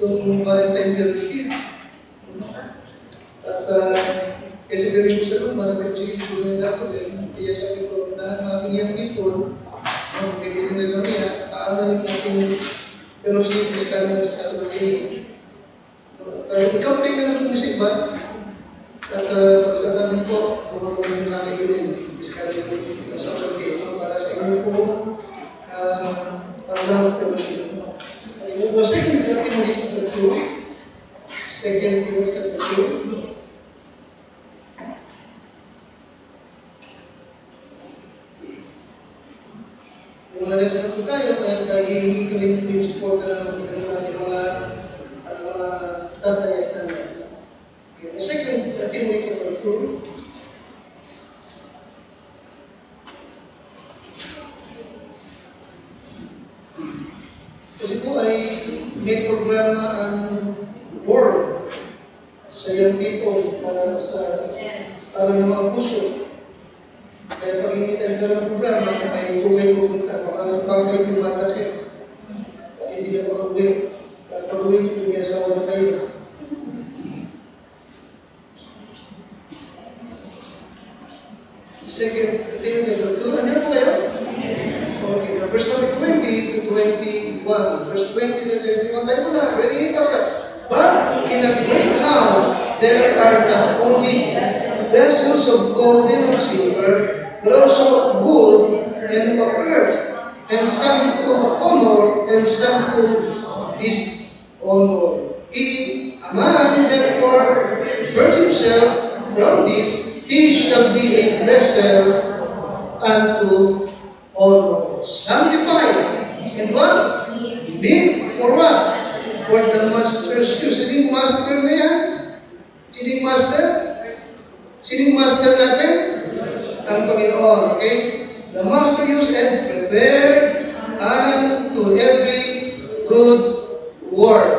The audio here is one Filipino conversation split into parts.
yung Valentine Fellowship. At kasi galing ko sa luma, sabi ko, sige, siguro na dato. Kaya sabi ko, lahat ng ating young people, bibigyan na lang niya, paano yung ating fellowship is coming Saturday. I-campaign na lang sa iba. At pagsasabi po, kung ano yung nakikilin, discarding yung Saturday, para sa inyo po, ang lahat fellowship. So, 2 Timothy chapter 2, 2 Timothy chapter 2, kung nalasan po tayo, kaya hihingi ko rin po yung support na naman ng ating mga tatay at nanay. 2 Timothy chapter 2, kasi po ay may programa ang world sa young people para sa alam ng mga puso. Kaya pag hindi tayo ng programa, ay huwag kayo pumunta. Baka kayo pumata siya. At hindi na makauwi. At pag-uwi niyo, may asawa na kayo. Second, Timothy chapter 2. Andiyan na po kayo? Okay, the verse number 20 to 21. Verse 20 to 21. Tayo mo lahat. Ready? But in a great house, there are not only vessels of gold and of silver, but also of wood and of earth, and some to honor and some to dishonor. If a man therefore purge himself from this, he shall be a vessel unto honor, sanctified, and what? Meet for what? For the master's use. Sining master na yan? Sining master? Sining master natin? Ang Panginoon, okay? The master use and prepare unto every good work.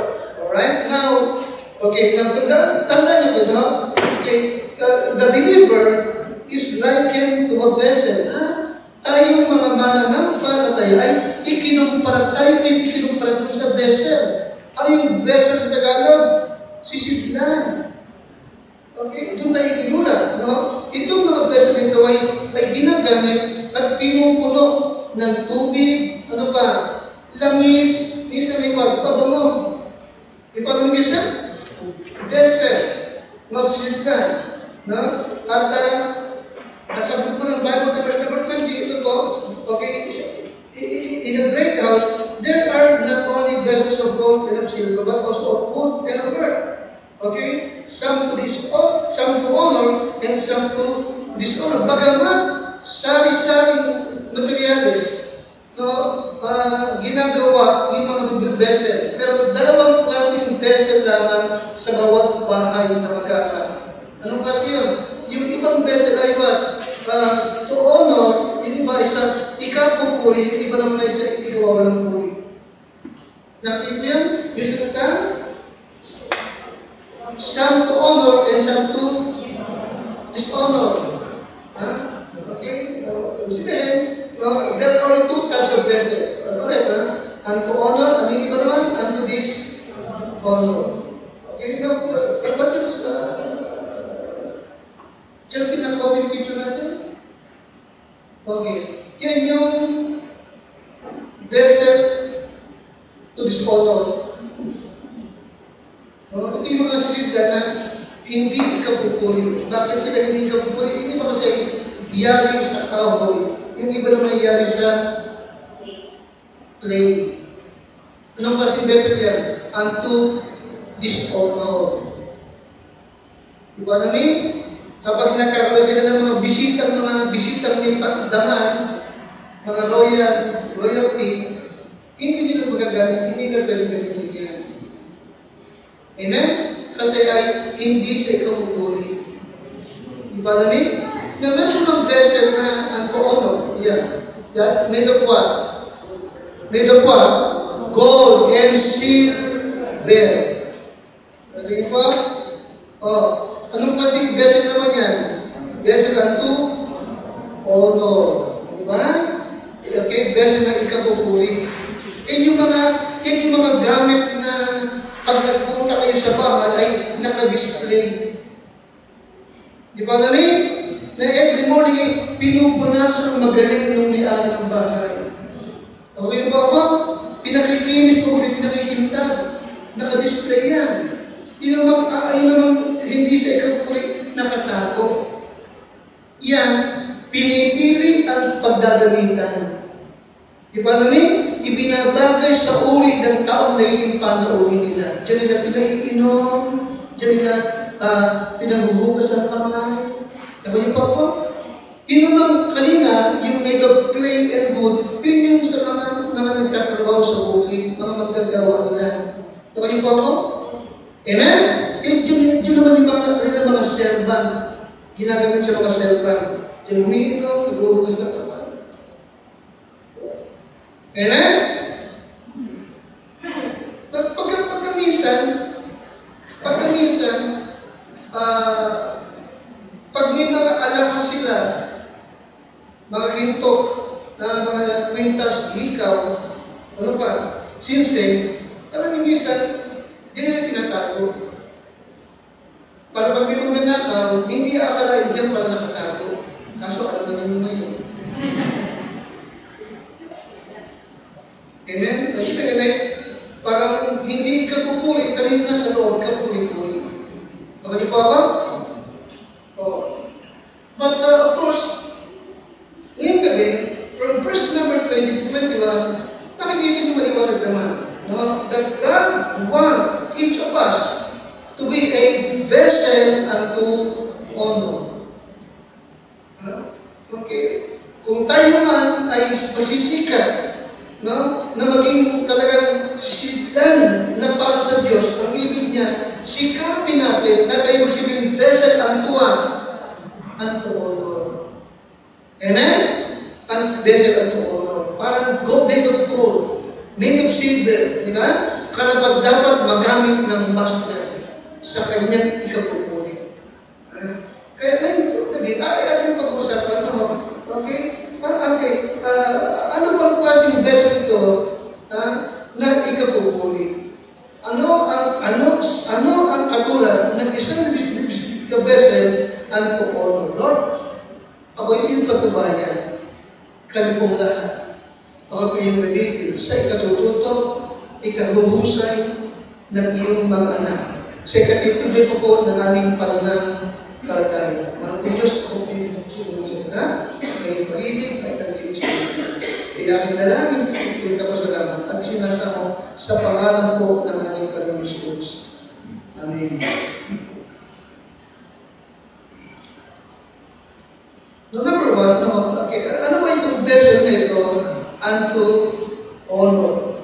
Alright? Now, okay, tanda nyo ito, no? Okay, the believer is likened to a vessel. Tayong mga mananampalataya ay ikinumpara sa vessel. Ano yung vessel sa Tagalog? Sisidlan. Okay, doon tayo ikinulat, no? Itong mga vessel nito ay ginagamit at pinupuno ng tubig, ano pa, langis, minsan may pabango. May pabango minsan? Vessel. No, sisidlan. No? At sabi ko ng Bible sa verse number 20, ito po, okay, in a great house, there are not only vessels of gold and of silver, but also of wood and of earth. Okay? Some to honor, and some to dishonor. Bagamat, sari-saring materialis, no, ginagawa yung mga vessel. Pero dalawang klaseng vessel lamang sa bawat bahay na magkakaroon. Anong kasi yun? Yung ibang vessel ay what? To honor, yung iba isa ikapupuri, yung iba naman ay isa ikawawalang puri. Nakita mo yan? Yung salita? Some to honor and some to dishonor. Okay? Sabihin, there are only 2 types of vessel. Ulit, and to honor, and yung iba naman, and to dishonor. Okay? Now, what is just in a copy picture natin? Okay. Yan yung vessel to dishonor. Ito yung mga sisidla na hindi ikapupuri. Bakit sila hindi ikapupuri? Hindi ba kasi yari sa kahoy? Yung iba naman yari sa clay. Anong klaseng vessel yan? Unto dishonor. Diba namin? Kapag nakakaroon sila ng mga bisitang may pagdangan, mga royalty, hindi nila magagamit, hindi nila pwede gamitin yan. Amen? Kasi ay hindi sa ikapupuri. Diba namin? Na meron mga vessel na ang poono, yan, made of what? Made of what? Gold and silver. Natingin po? Anong klaseng vessel naman yan? Vessel unto honor. Diba? Okay, vessel na ikapupuri. Yan yung mga gamit na pag nagpunta kayo sa bahay ay naka-display. Di ba namin? Na every morning ay pinupunasan magaling ng may-ari ng bahay. Okay ba ako? Pinakikinis mo ulit, pinakikintag. Naka-display yan. Yun namang hindi sa ikapulit nakatago. Yan, pinipili ang pagdadamitan. Di ba namin? Ibinabagay sa uri ng taong naging panauhin nila. Diyan nila pinaiinom, diyan nila pinahuhugas ang kamay. Diba yung po? Yun naman kanina, yung made of clay and wood, yun yung sa mga nagtatrabaho sa bukid, mga magagawa nila. Diba yung po? Amen? Yun naman yung mga servant. Ginagamit sa mga servant. Diyan umiinom, naghuhugas ng kamay. Amen? Pagka minsan, pag may mga alahas sila, mga kintok, na mga kwintas, hikaw, ano pa, sinseng, alam niyo minsan, ganyan ang tinatago. Para pag may magnanakaw, hindi akalain dyan para nakatago. Kaso alam na naman ngayon. Amen? Amen? Parang hindi ka pupuri, kanina na sa loob ka puri-puri. Bakit po ako? Oh. But of course, ngayong gabi, from verse number 20 to 21, nakikita niyo maliwanag naman, no? That God wants each of us to be a vessel unto honor. Okay? Kung tayo man ay magsisikat, no? Na maging talagang sisidlan na para sa Diyos, ang ibig niya, sikapin natin na tayo magsibing vessel unto honor. Amen? And vessel unto honor. Parang made of gold, made of silver, di ba? Karapat dapat magamit ng master sa kanyang ikapupuri. Kaya ngayon, ating pag-usapan, no? Okay? Okay, ano bang klaseng vessel ito na ikapupuri? Ano ang katulad ng isang vessel unto honor? Lord, ako yung patubayan, kami pong lahat. Ako po yung malitin sa ikatututo, ikahuhusay ng iyong mga anak. Sa ikatituloy po ng aming palanang kalagayan. Mahal ko Diyos, ako po yung susunod na naging pag-ibig at naging susunod. Iyakin na lang, ito'y kapasalamat at sinasamo sa pangalan po ng aming Panginoon Jesus. Amen. Now, number one, no, okay, ano ba itong vessel na ito unto honor?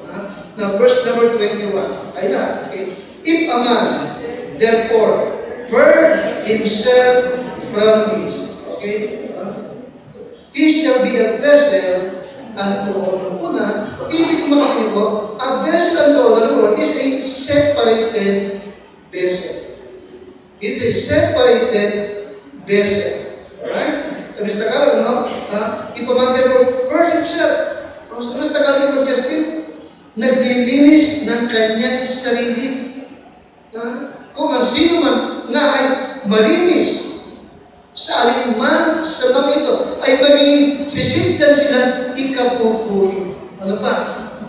Now, verse number 21. Ay na, okay. If a man, therefore, purge himself from this, okay, he shall be a vessel unto honor. Una, ibig makakita po, a vessel unto honor is a separated vessel. It's a separated vessel. Alright? Tapos Tagalog, no? Ipamangkin mo, purge himself. Ano sa Tagalog mo, Justin? Naglilinis ng kanyang sarili. Kung ang sino man nga ay malinis sa alinman sa mga ito, ay magiging sisidlan silang ikapupuri. Ano pa?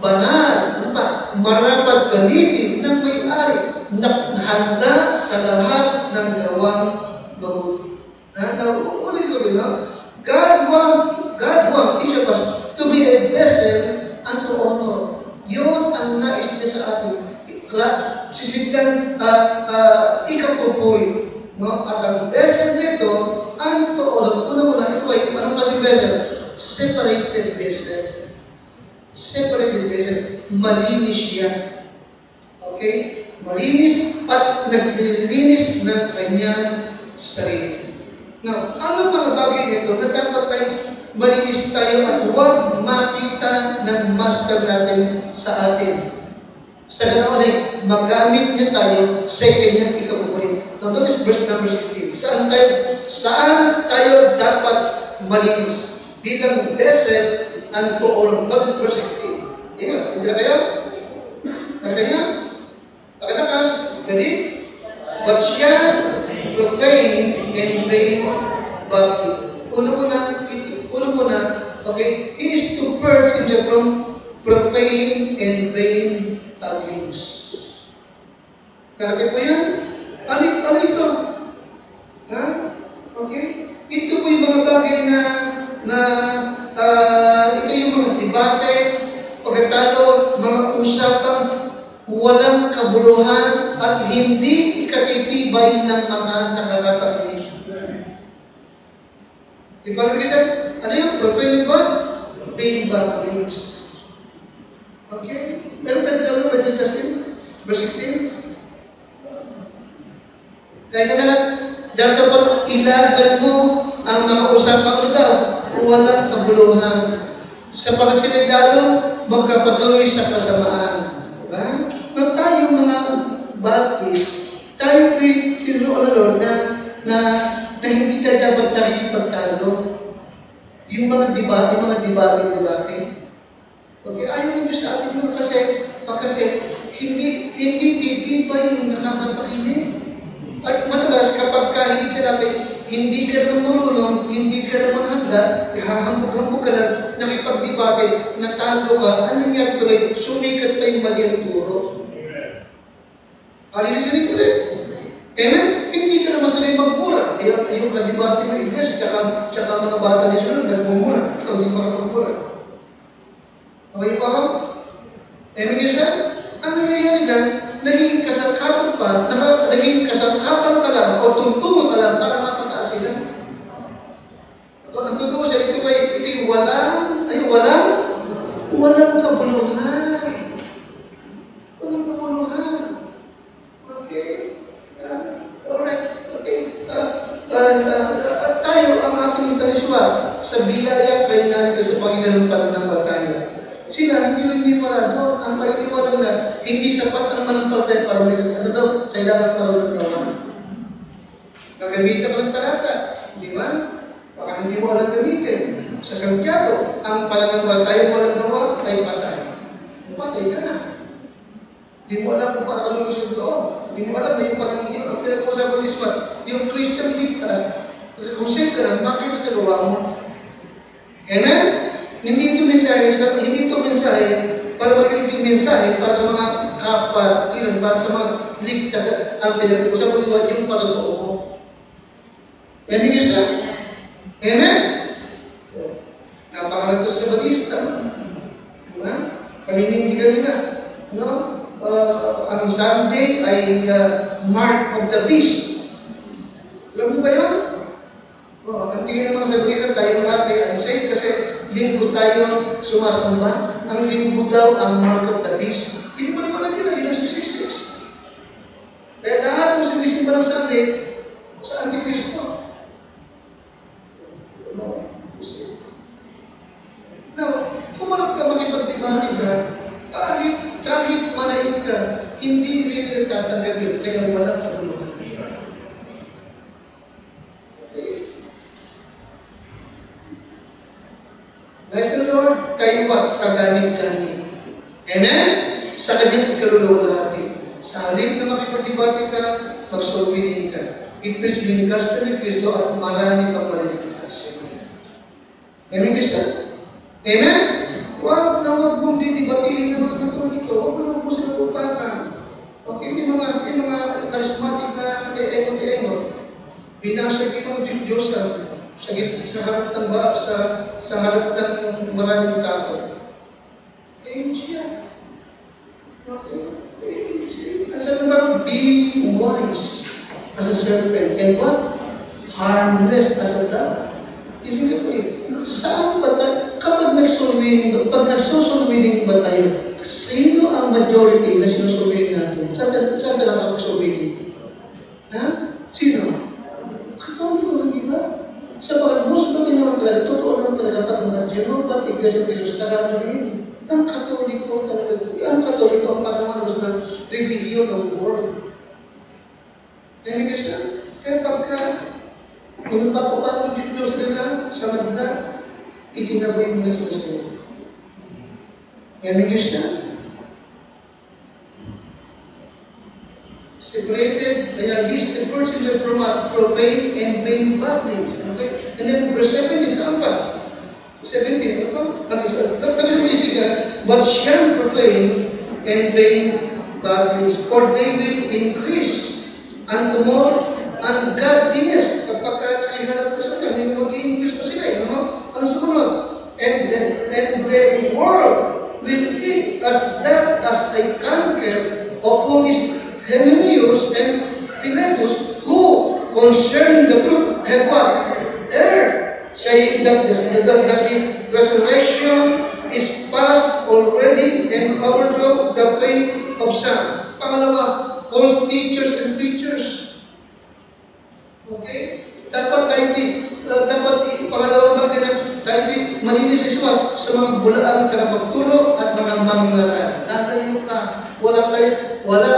Banal. Ano pa? Marapat gamitin ng may-ari na handa sa lahat ng gawang mabuti. Ulit ko rin, God want each of us to be a vessel unto honor. Yun ang nais niya sa atin. Sisigdan ikapupuri. No? At ang vessel nito, unto honor. Una-una, ito ay anong kasing vessel? Separated vessel. Separated vessel. Malinis siya. Okay? Malinis at naglilinis ng kanyang sarili. Now, ano mga bagay nito na dapat tayo malinis tayo at huwag makita ng master natin sa atin. Sa ganoon ay magamit niya tayo sa kanyang ikapupuri. Now, that is verse number 16. Saan tayo dapat malinis? Bilang vessel unto honor. That is verse 16. Hindi na kayo? Nakita niya? Pakalakas. Ready? But shall profane and vain baptism. Una muna, okay? He is to purge himself from profane and vain babblings. Nakakit po yan? Ano ito? Ha? Okay? Ito po yung mga bagay na ito yung mga debate, pagkatalo, mga usapang walang kabuluhan at hindi ikatitibay ng mga nakakapakinig. Diba lang isa? Ano yung profane ba? Vain babblings. Okay? Meron tayo lang ba dyan, Justin? Verse 16? Kaya na lahat, dahil dapat ilagan mo ang mga usapang ano daw, walang kabuluhan. Sa pagsinagdalo, magkapatuloy sa kasamaan. Diba? Nang tayo mga Baptist, tayo ko'y tinuruan ng Lord na hindi tayo dapat nakikipagtalo. Yung mga debate. Okay, ayaw nyo sa atin yun kasi hindi titibay yung nakakapakinig. At madalas, kapag kahit siya natin, hindi ka naman marunong, hindi ka naman handa, hahambog-hambog ka lang, nakipagdebate, natalo ka, anong nangyari tuloy? Sumikat pa yung mali ang turo. Alilisanin ko din. Amen? Hindi ka naman sanay magmura. Yung kadebate ng iglesia, tsaka mga bata ni Sunod, nagmumura. Ikaw, hindi makapagmura. Okay pa ako? Amen ka siya? Ang nangyayari lang, naging kasangkapan ka lang o tungtungan ka lang para mapataas sila. Ang totoo siya, ito yung walang kabuluhan. Walang kabuluhan. Okay? Alright. Okay. Tayo, ang ating spiritual, sa biyaya kailangan sa Panginoon ng pananampalataya. Sila, hindi naniniwala doon. Ang paniniwala nila, hindi sapat ang manampalataya para ulit. Ano daw? Kailangan marunong naman. Gagamitan ka ng talata. Di ba? Baka hindi mo alam gamitin. Sa Santiago, ang pananampalataya mo lang gawa ay patay. Patay ka na. Hindi mo alam kung paano ka lulusog doon. Hindi mo alam na yung ang pinag-usapan ni Swat, yung Christian ligtas, kung save ka na, makita sa gawa mo. Amen? Hindi ito mensahe para magiging mensahe para sa mga kapatiran, para sa mga ligtas ang pinag-usapan ni Swat, yung patotoo mo. Amen niyo siya? Amen? Napakalagtos sa Batista. Diba? Paninindigan nila. No? Ang Sunday ay mark of the beast. Alam mo ba yun? Ang tingin ng mga sabihin, tayo lahat ay unsaved kasi linggo tayo sumasamba. Ang linggo daw ang mark of the beast. Hindi mo naman nila, yun ang 666. Kaya lahat ng sumisimba ng Sunday sa Antikristo. Now, kung manap ka makipagdebate ka, kahit malayo ka, hindi rin nagtatanggapin, kaya walang kabuluhan. Okay. Nice the Lord, kayo ba kaganit-ganit? Amen? Sa kanyang ikalululahati. Sa halip na makipagdebate ka, magsulpinin ka. I-preach din gospel ni Kristo at marami kang maniligtas. Amen, Kristo? Amen? Huwag mong didibatiin ng mga Katoliko. Huwag mo naman po sila upakan. Okay, may mga charismatic na engot. Binasag yung mga Diyos sa harap ng sa harap ng maraming tao. Ayun siya. Okay. Ang sabi ba, be wise as a serpent and what? Harmless as a dove. Isn't it funny? Saan ba tayo? Kapag nagsusulwining ba tayo, sino ang majority na sinusulwining natin? Saan talaga ang sulwining? Ha? Sino? Katoliko, hindi ba? Sa mga most of the naman talaga, totoo naman talaga pag mga Jehovah, Iglesia ng Jesus, sarado rin. Ang Katoliko talaga, ang Katoliko ang pangalabas ng religion of the world. Kaya kaya pagka kung papapatong Diyos nila sa madla, itinaboy mo na sila sa iyo. Yan ang Diyos na. separated, kaya he is the virgin from vain and vain babblings. Okay? And then verse 17, saan pa? 17, ano pa? But shall profane and vain babblings, for they will increase unto more ungodliness. Kapag nakiharap ka sa kanila, mag-i-increase pa sila. Ano sumunod? And the world will eat as a canker of whom is Hymenaeus and Philetus, who concerning the truth have what? Erred, saying that the resurrection is past already and overthrow the faith of some. Pangalawa, false teachers and preachers. Okay? Dapat pangalawang bagay na tayo malinis sa mga bulaang tagapagturo at mga manggaral. Lalayo ka. Wala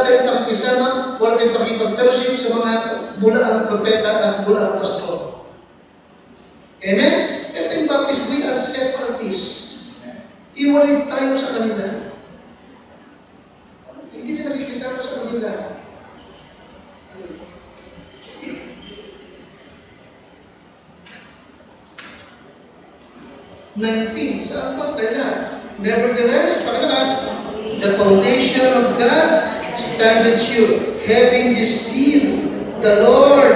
tayong pakikisama, wala tayong pakipag-fellowship sa mga bulaang propeta at bulaang pastor. Amen? At in Baptist, we are separatists. Iwalay tayo sa kanila. Hindi tayo nakikisama sa kanila. 19, saan pa kailan? Nevertheless, the foundation of God standeth sure, having deceived the Lord,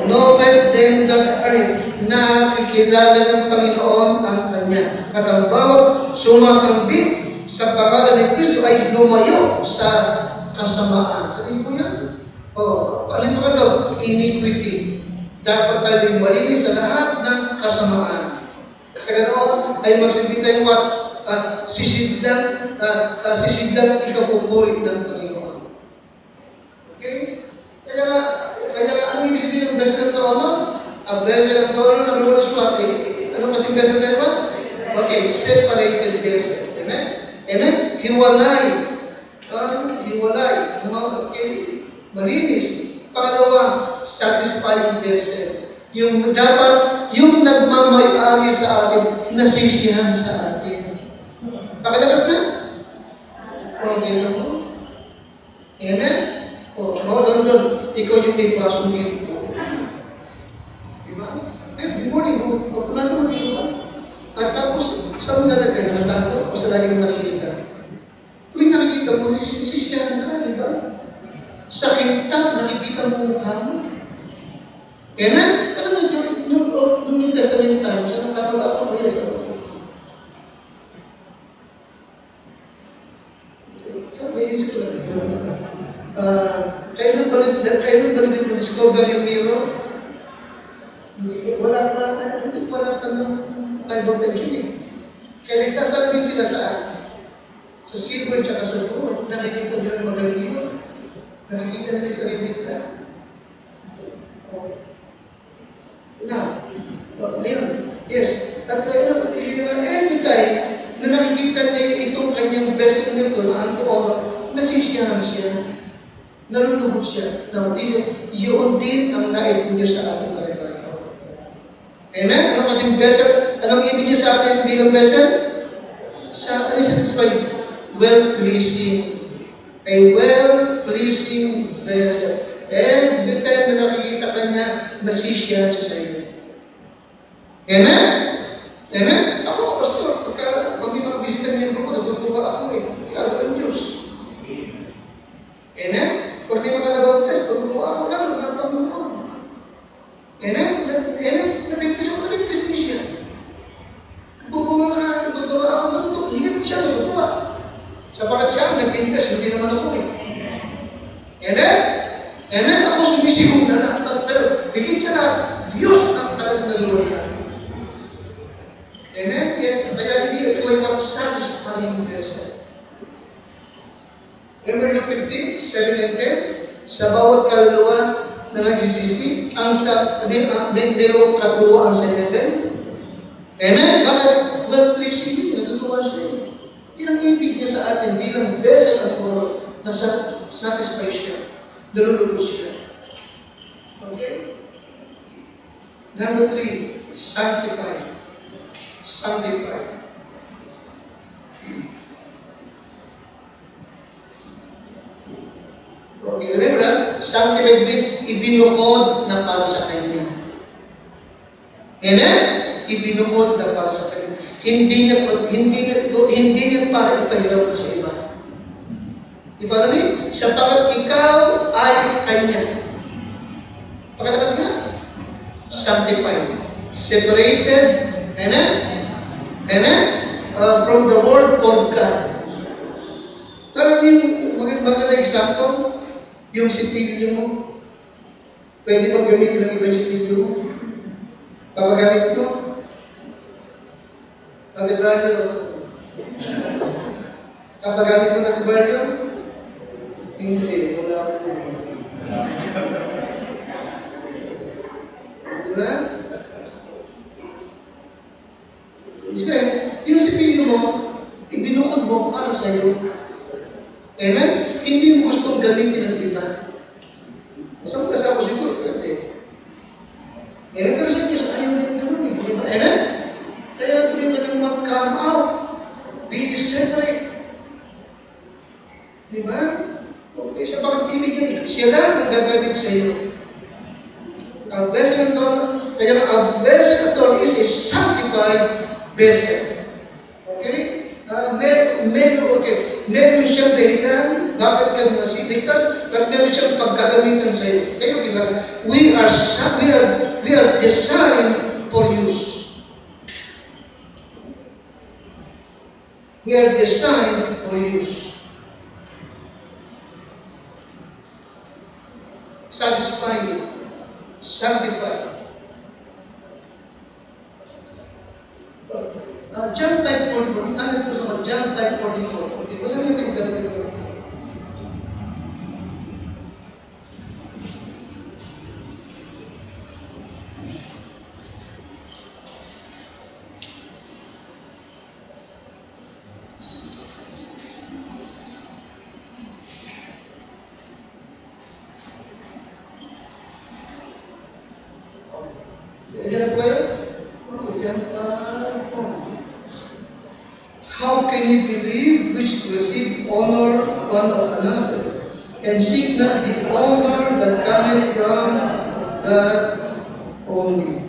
knoweth them that perish. Nakikilala ng Panginoon ang Kanya. At ang bawat sumasambit sa pangalan ni Kristo ay lumayo sa kasamaan. Kaya po yan? Paano pa daw? Iniquity. Dapat tayo malinis sa lahat ng kasamaan. Sa ganoon ay magsibit tayo sisidlang ikapupuri ng Panginoon. Okay? Kaya anong ibig sabihin ng beso ng trono? Ang beso ng trono ng Lord is what? Ano kasing beso ng trono? Okay, separated vessel. Amen? Amen? Hiwalay. Hiwalay. Okay? Malinis. Pangalawa, satisfying vessel. Yung nagmamay-ari sa atin, nasisiyahan sa atin. Pakilakas na? Okay na po. Amen? Doon. Ikaw yung may pasungin po. Diba? Good morning. Nasa mo dito ba? At tapos, saan mo nalagay? Nakatato? O sa lagi mo nakikita? Tuwing nakikita mo, nasisiyahan ka, diba? Sa kintab, nakikita mo mukha mo. Amen? Alam mo, nung New Testament times, anong kapag ako? Yes, naisip ko lang. Kailan ba na-discover yung mirror? Wala pa ng time of tension eh. Kaya nagsasalamin sila saan? Sa silver tsaka sa gold. Nakikita nila ng magaliwa. Nakikita nila yung sarili nila. Now, ngayon, yes, at every time na nakikita niya itong kanyang vessel nito na ang oras, nasisiyahan siya, nalulubog siya. Now, yun din ang nais niyo sa ating pare-pareho. Amen? Ano kasing vessel? Anong ibig niya sa atin bilang vessel? Sa atin satisfied, well-pleasing. A well-pleasing vessel. Every time na nakikita ka niya, nasisiyahan siya sa iyo. Amen? Amen? Ako, pastor, pag may mga bisita niya yung grupo, nagtutuwa ako Iago ang Diyos. Amen? Pag may mga nabaptist, nagtutuwa ako, lalo ng Panginoon. Amen? Amen? Nabipis din siya. Nagbubunga ka, nagtutuwa ako, nagtutuwa. Hingap siya, nagtutuwa. Sapagat siya, nagpintas, hindi naman ako Amen? Amen? Ako sumisigaw na lang. Pero higit siya na, Diyos ang talagang naluwag sa akin. Amen? Yes. Kaya hindi ito ay mag-satisfying vessel. Remember yung 15, 7 and 10? Sa bawat kaluluwa na nagsisisi, mayroong katuwaan sa heaven. Amen? Bakit? Well-pleasing yun. Natutuwa siya. Yan ang ibig niya sa atin bilang vessel at moral na satisfy siya. Nalulubos siya. Okay? Number 3, sanctify. Sanctify. Okay, remember that? Sanctified means ibinukod na para sa Kanya. Amen? Ibinukod na para sa Kanya. Hindi niya para ipahiram ka sa iba. Ipalagay, sapagat ikaw ay Kanya. Pakalakas nga? Sanctified. Separated. Amen? Amen? From the world for God. Talagang maganda example, yung sipilyo mo. Pwede bang gamitin ng iba yung sipilyo mo? Papagamit mo? Ate Braulio? Papagamit mo ng Ate Braulio? Hindi, wala ako. Diba? Sige, yung sipilyo mo, ibinukod mo para sa iyo. Amen? Hindi mo gustong gamitin ng iba. Masang kasama siguro, pwede. Amen? Pero sa Diyos, ayaw din gamitin. Diba? Amen? Kaya tuloy ka nang mag-come out. Be separate. Diba? Okay, sa bakit ibigay? Siya lang ang gagamit sa iyo. Ang vessel ng Lord, kaya ang vessel ng Lord is a sanctified vessel. Okay? Meron siyang dahilan, bakit ka nasiligtas, pero meron siyang pagkagamitan sa iyo. Kaya bilang, we are designed for use. We are designed for use. Satisfying, sanctified. John 5:44. Ano po sa John 5:44? Okay, kung saan natin gagawin ko? Ayan na po yun? How can you believe which receive honor one of another, and seek not the honor that cometh from God only?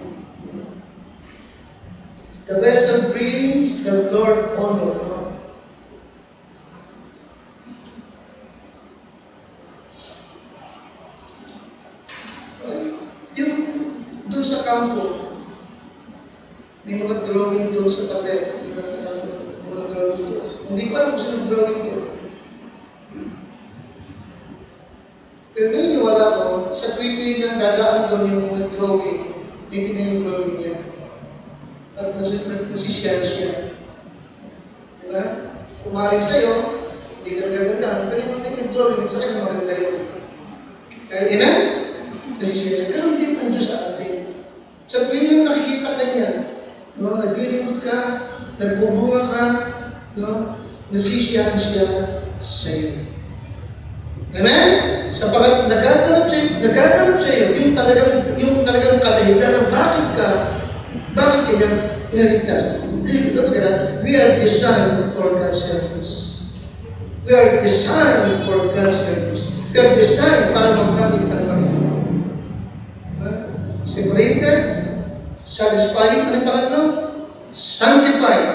The vessel brings the Lord honor. Yung doon sa kampo, may mga drawing doon sa pader. Hindi ko alam kung sino drawing ko. Pero naniniwala ko, sa tweet niyang dadaan doon yung nag-drawing, hindi na yung drawing niya. At nasisyan siya. Diba? Kumaling sa'yo, hindi ka nagagandaan, pero yung nag-drawing, sa kanya maganda yun. Kaya inan, nasisyan siya. Pero hindi ang Diyos sa atin. Sa tuwing nang nakikita ka niya, no, naglilingkod ka, nagbubunga ka, no, nasisiyahan siya sa iyo. Amen? Sapagat nagagalap sa iyo, yung talagang kadahilan ng bakit kanya inaligtas. We are designed for God's service. We are designed for God's service. We are designed para magpapit ang Panginoon. Separated, satisfying, ano yung pangatlo? Sanctified.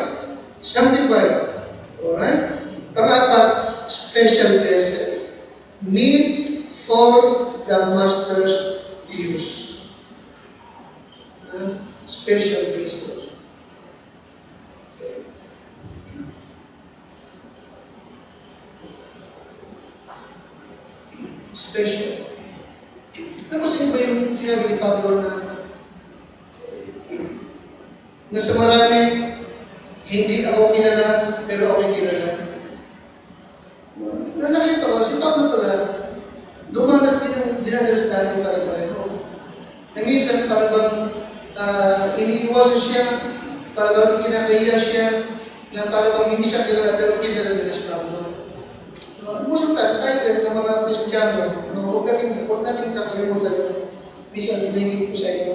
Sanctified. Alright? Pang-apat, special vessel. Meet for the master's use. Special vessel. Okay. Special. Tapos yun ba yung sinabi ni Pablo na sa marami, hindi ako kilala, pero ako'y kilala. Nakita ko, si Pablo pala, dumanas din ang dinadalas natin pare-pareho. Na minsan, para bang iniiwasan siya, para bang kinakahiya siya, na para bang hindi siya kilala, pero kilala nila si Pablo. Musang tayo ng mga Kristiyano, huwag natin kakalimutan yun. Minsan, nilingin ko sa inyo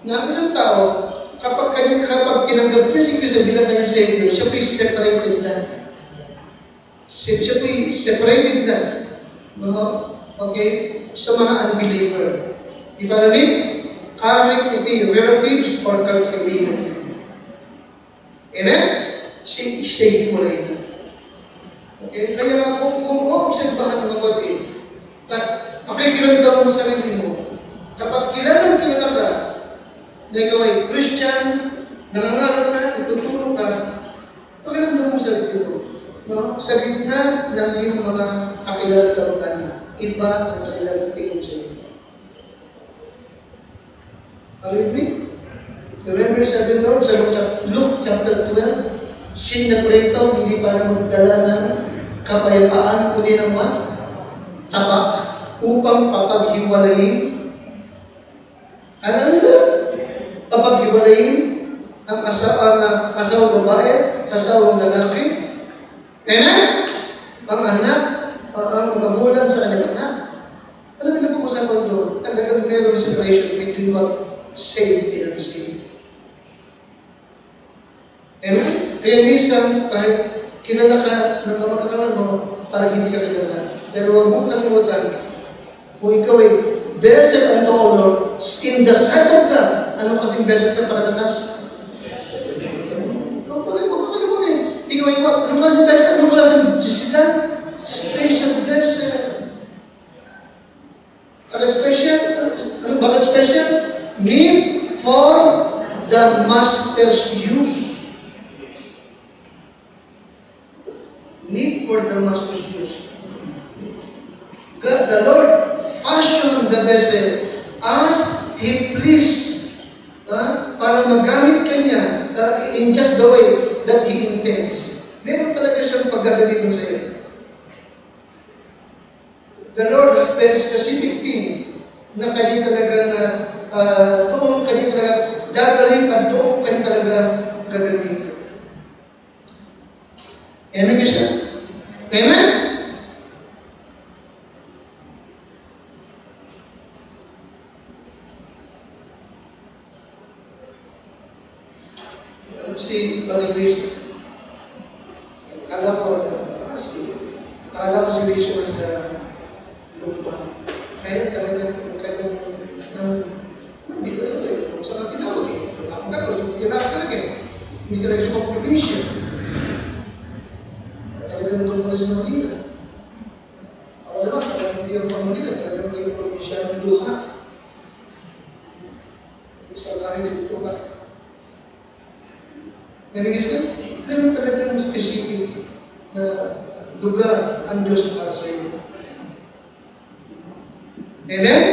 na isang tao, kapag tinanggap niya si Kristo bilang kanyang Savior, siya po'y separated na. Siya po'y separated na. No? Okay? sa mga unbeliever. Di ba namin? Kahit iti relatives or kaibigan. Amen? Siya mo na ito. Okay? Kaya nga kung obserbahan ng kapatid, at pakikiramdam mo sa sarili mo, kapag kilala ka, na ikaw ay Christian, nangangaral ka, tutulong ka, pakiramdam mo sa sarili mo. No? Sa gitna ng iyong mga kakilala kamag-anak, iba ang kanilang tingin sa iyo. Are you with me? Remember, sabi ng Lord sa Luke chapter 12, sin na Kristo, hindi para magdala ng kapayapaan, kundi ng what? Tapak, upang papaghiwalayin. Ano nila? Papaghiwalayin ang asawang babae sa asawang lalaki. Amen? Ang anak, ang magulang sa kanyang anak. Alam niyo po kung saan ko doon? Talagang meron separation between what saved and unsaved. Amen? Kaya minsan, kahit kilala ka ng kamag-anak mo, para hindi ka kilala. Pero huwag mong kalimutan, kung ikaw ay blessed and honored in the sight of God, ano kasing blessed ka pakalakas? Ikaw ay what? Ano klaseng blessed? Ano klaseng Jessica? Special blessed. Ano special? Ano bakit special? Meet for the master's use. Meet for the master's use. God, the Lord fashioned the vessel as He pleased para magamit kanya in just the way that He intends. Meron talaga siyang paggagamitin sa iyo. The Lord has very specific thing na kanya talaga doon kanya talaga dadalhin at doon kanya talaga gagamitin. Amen kasi? Amen? Si Brother Luis, akala ko si Luis na sa lupa. Kaya talagang hindi ko alam kung saan ka tinawag eh. Tinawag talaga eh. Hindi talaga siya pang-provincia. Talagang doon pala sa Manila. Ako naman, talagang hindi ako pang Manila. Talagang may provincia ng luha. Sa kahit ito ka. Ngayon kasi, meron talagang specific na lugar ang Diyos para sa iyo. Amen?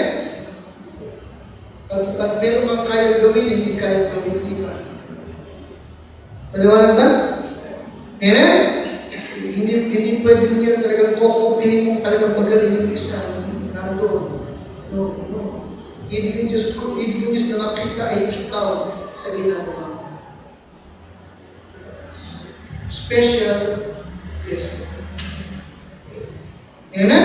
At meron kang kaya gawin, hindi kaya gawin iba. Paliwanag ba? Amen? Hindi pwede mo yan talagang kukupihin mong talagang magaling yung isa na doon. No. Ibig ng Diyos na makita ay ikaw sa ginagawa. Special guest. Amen?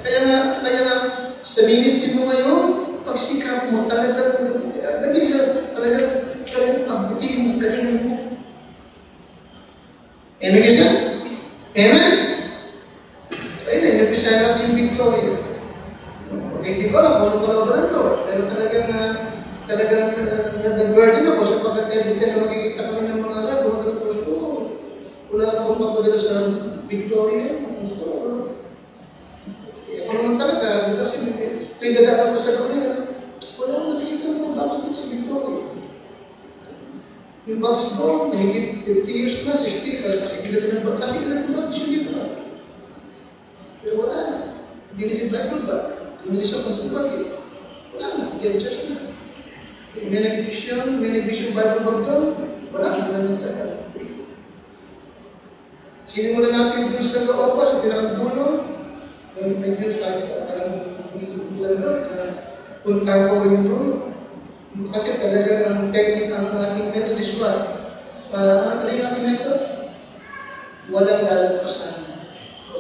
Kaya nga, sa ministry mo ngayon, pagsikap mo, talagang pagbutihin mo, galingan mo. Amen kasi? Amen? Kaya na, inapisahan natin yung Victoria. Okay, hindi ko alam kung ano kalabaran ko. Pero talagang na-burden ako sapagkat every time na makikita kami ng mga lab, wala akong mapadala sa Victoria. Gusto ko. Ako naman talaga, kasi tinadaan ko sa Victoria. Wala akong nakikita mo bakit sa Victoria. Yung box doon, nahigit 50 years na, 60, kasi kinala ng box yun dito. Pero wala na. Hindi na si Bible ba? Hindi na siya conservative. Wala na, yan just na. May nag-vision Bible bag doon, wala na naman tayo. Sinimulan natin doon sa loob sa pinakang-dulo, medyo sabi ka, parang bilang doon, punta ko yung dulo. Kasi talaga ang technique ng ating method is what? Ano yung ating method? Walang lalagpasan.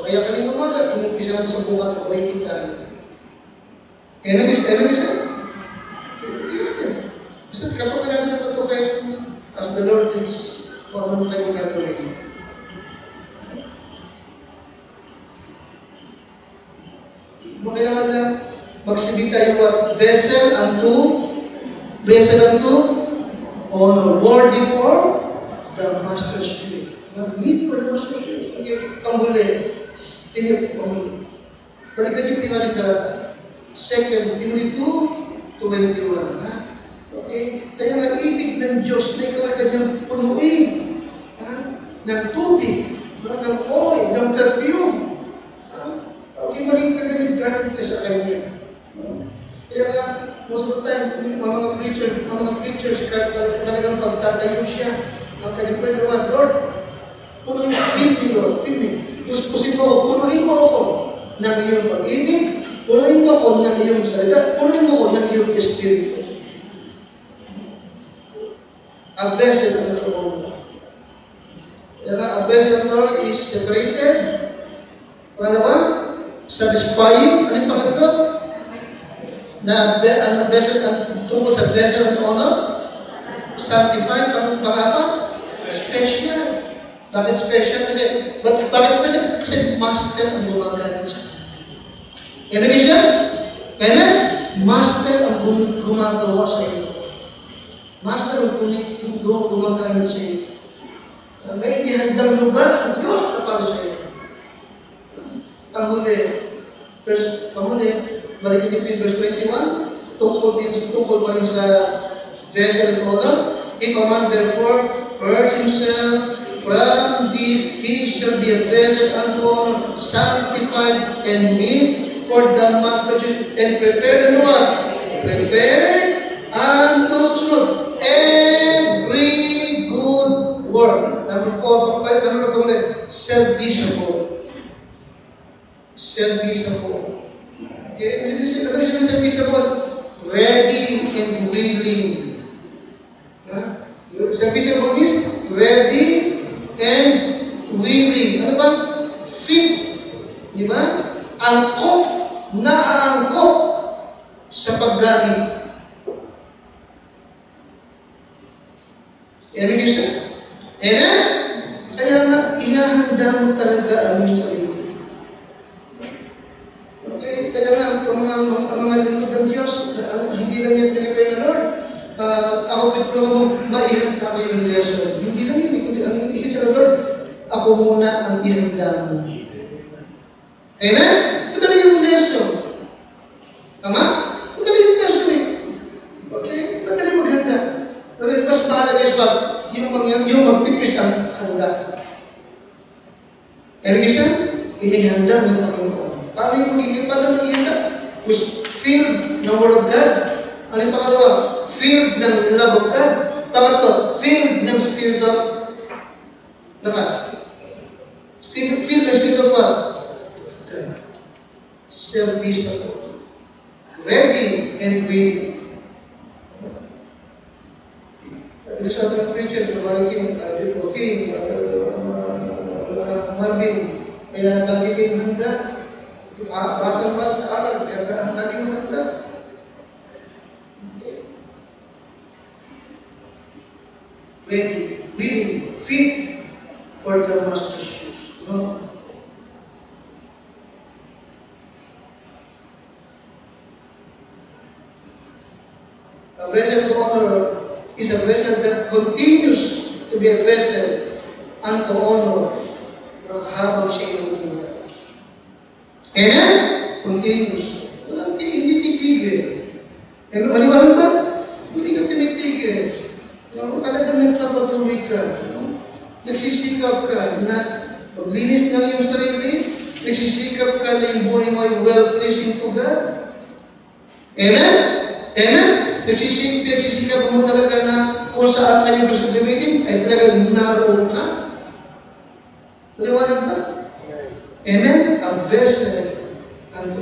Kaya kanina umaga, umumpisa natin sa bukat o may kita. Ewan isa? Basta kapag natin natutupay as the Lord is, kung ano tayo gagawin. Mo kailangan lang magsibita yung vessel unto honor, worthy for the master's will. Meet for the master's will. Okay, panghuli. Tingnan po, panghuli. Balik na yung pinalik na 2 Timothy 2:21. Ha? Okay? Kaya nga, ibig ng Diyos na ikaw ay kanyang punuin. Ha? Ng tubig, ng oil, ng perfume. Ha? Okay, maling ka ganun galing ka sa kanya. Kaya nga, most of the time, mga preachers, kahit talagang pagtatayo siya, ang kanyang prayer naman, Lord, punuin mo, fill me. Puspusin mo ako, punuin mo ako ng iyong pag-ibig, punuin mo ako ng iyong salita, punuin mo ako ng iyong espiritu. A vessel unto honor. Kaya nga, a vessel unto honor is separated. Pangalawa, satisfying. Ano yung pangatlo? Na vessel, tungkol sa vessel unto honor, sanctified. Pangapat, special. Bakit special? Bakit special? Kasi master ang gumagamit siya. Amen siya? Amen? Master ang gumagawa sa iyo. Master ang gumagamit sa iyo. May inihandang lugar ang Diyos na para sa iyo. Panghuli, balikin niyo verse 21, tungkol pa rin sa vessel of honor. If a man therefore purge himself from this, he shall be a vessel unto honor, sanctified and meet for the master's use, and prepared and what? Prepared unto every good work. Number 4, self-visible. Self-visible. Okay, ano yung self-visible? Ready and willing. Self-visible means ready and willing. Ano ba? Fit. Di ba? Angkop. Naaangkop sa paggamit. Amen siya? Amen? Kaya nga, ihahanda mo talaga ang iyong sarili. Okay? Kaya nga, ang mga lingkod ng Diyos, hindi lang yung pinipray na Lord, ako pinipray mo, maihanda ko yung lesson. Hindi lang yun, kundi ang higit sa Lord, ako muna ang ihanda mo. Amen? Madali yung lesson. Tama? Madali yung lesson eh. Okay? Madali maghanda. Pero mas mahalaga is yung magpipreach ang handa. Amen siya? Inihanda ng Panginoon. Paano maghihanda? Filled ng Word of God. Ano yung pangalawa? Filled ng love of God. Pangatlo, filled ng Spirit of lakas. Filled ng Spirit of what? God. Self-visible. Ready and willing. Sabi sa ating preacher, Marvin, kaya nagiging handa. Basa-basa aral, kaya naging handa. Ready, willing, fit for the master's use. No? A vessel of honor is a vessel that continues to be a vessel unto honor habang siya inuuna. Amen? Continuous. Walang hindi titigil. Maliwanag ba? Hindi ka timitigil. Talagang nagpapatuloy ka. Nagsisikap ka na maglinis ng iyong sarili. Nagsisikap ka na yung buhay mo ay well-pleasing to God. Amen? Amen? Nagsisikap mo talaga na kung saan kayo gusto gamitin, ay talagang naroon ka. Maliwanag ba? Amen? A vessel unto